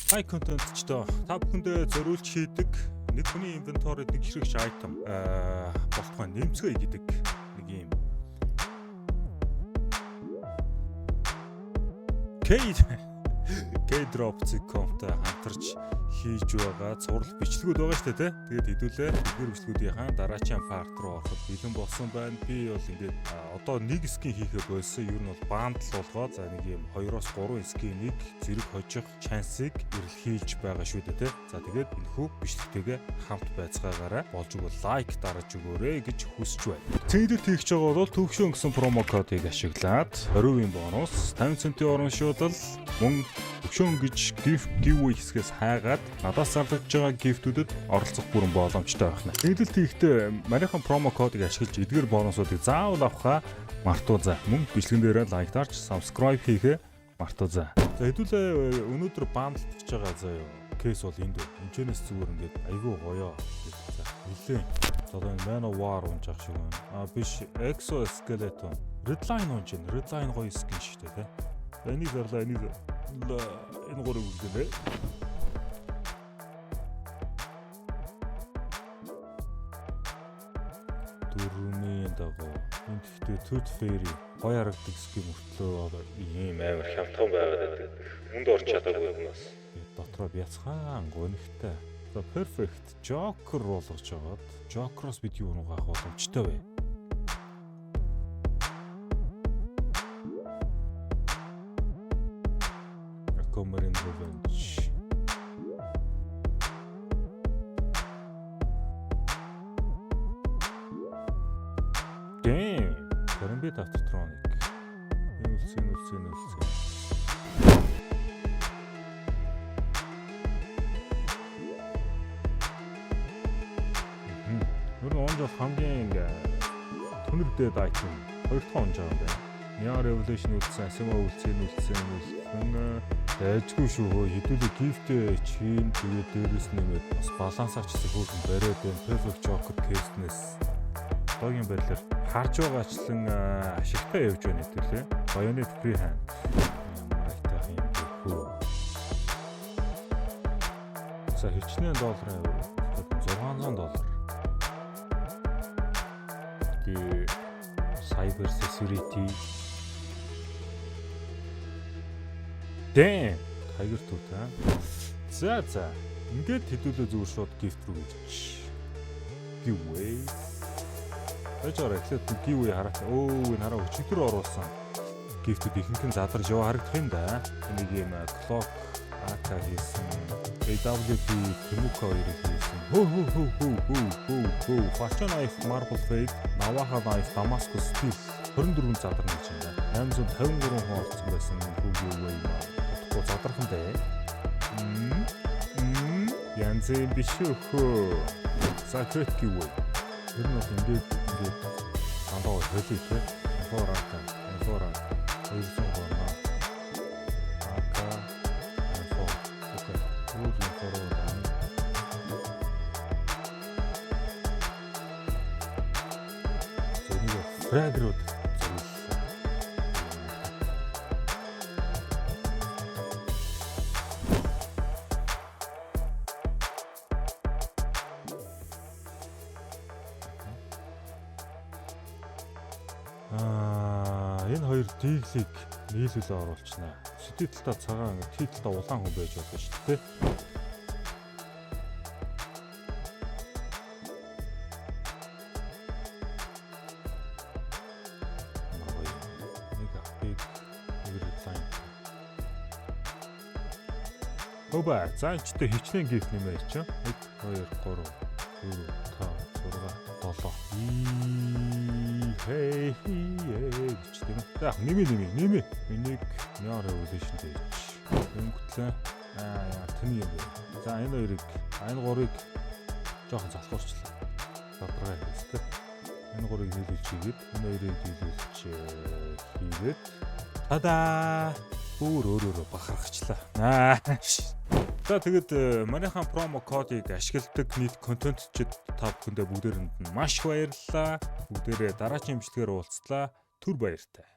High content ч та бүхэндээ зориулж хийдэг нэг хүний инвентарид нэг хэрэгч item болтгой нэмцгээ гэдэг нэг юм K-drop.com-тай хамтарч хийж байгаа зураг бичлэгүүд байгаа шүү дээ. Тэгээд хэдүүлээ эдгээр бичлэгүүдийн дараачийн парт руу ороход бэлэн болсон байна. Би бол ингээд одоо нэг скин хийхээ болсон. Ер нь бол бандл болгоод за нэг юм 2-3 скинийг зэрэг хожих шансыг эрэлхийлж байгаа шүү дээ. За тэгээд энэхүү бичлэгтэйгээ хамт байцгаагаараа болж өгвөл лайк дараж өгөөрэй гэж хүсэж байна. Цэдэд хийх гэж байгаа бол төвшөн гэсэн промо кодыг ашиглаад 20% бонус, 50 центийн урамшуулал, мөн төвшөн гэж gift giveaway хэсгээс хайгаад надаас зарлагдж байгаа гифтүүдэд оролцох бүрэн боломжтой байна. Цэдэд хийхдээ марийнхан промо кодыг ашиглаж эдгээр бонусуудыг заавал авахаа мартуузаа. Мөн бичлэгэн дээрээ лайк дарж, subscribe хийхээ мартуузаа. За хэдүүлээ өнөөдөр бандалж байгаа заа юу. Кейс бол энд байна. Энэчнээс зүгээр ингээд айгүй гоёо. За нилээ. Одоо энэ Man of War унж ах шиг байна. Биш Exoskeleton. Redline унж байна. Redline гоё скин шүү дээ, тэ. Энийг зарлаа, энийг энэ гурыг үлдэнэ. Дөрмийн дагуу энэ гэхдээ Tooth Fairy гоё харагдаг скин мөртлөө ийм амар хямдхан байгаад байдаг. Хүнд орч чадаагүй юмнаас дотроо бяцхан гонхтой. За perfect Joker болгож жагаад Joker-оос бид юу нэг авах боломжтой вэ? Common Revenge. Damn. Карамбит автотроник. Энэ үлцэн. Нүр онж хамгийн түнэрдээд item 2 дахь онж байгаа юм байна. Neon Revolution үлцэн, Asimo үлцэн. Дайжгүй шүү хөө хэдүүлээ гифт чин тэгээд дээрээс нэмээд бас балансаач зөвхөн бариад байна. Perfect Joker case-нээс одоогийн байдлаар харж байгаачлан ашигтай явж байна хэвлээ. Bayonet Freehand. Мартай юм хөө. За хичнээн долларын $600. Тэгээ Cyber Security Damn, Tiger Tooth аа. За. Ингээд хэдүүлээ зүгээр шууд gift руу гэж. Giveaway. Очоор эхлээд giveaway хараад энэ хараа өчигдөр оруулсан. Gift-үүд ихэнх нь задарж яваа харагдах юм да. Нэг юм clock AK хийсэн. AWP Temuka 2-ыг хийсэн. Хөө. Fashion Knife Marble Fade, Navaja Knife Damascus Steel 24 задарна гэж юм да. 853 хүн орцсон байсан giveaway задрах юм дээ. Янз биш хөө. Сакрет giveaway. Тэр нь ингээд андаа хэлээ те. Инфората. 200 гоо. Ака. Инфо. Окей. Зөвхөн фрагрууд энэ хоёр диглийг нийлүүлээ оруулчихна. Сэдвэлтаа цагаан, титлтаа улаан хүн байж болно шүү дээ. Нэг апыг дизайн. Хөөе, заанчтай хичнээн гифт нэмээ чи. 1 2 3 4 5 6 7. Хей гэжтэй. За нэмээ. Энийг Neon Revolution гэж. Өнгөтлөө. Тэний юм. За энэ хоёрыг, энэ гурыг жоохон залхуурчлаа. Задраа хийстэй. Энэ гурыг нийлүүлж хийгээд, энэ хоёрыг нийлүүлж хийгээд. Тадаа! Өөрөө бахархчлаа. За тэгээд манайхан промо кодыг ашигладаг нийт контентчид та бүхэндээ бүгдээрэнд нь маш баярлалаа. Бүгдээрээ дараагийн бичлэгээр уулзлаа. Түр баяртай.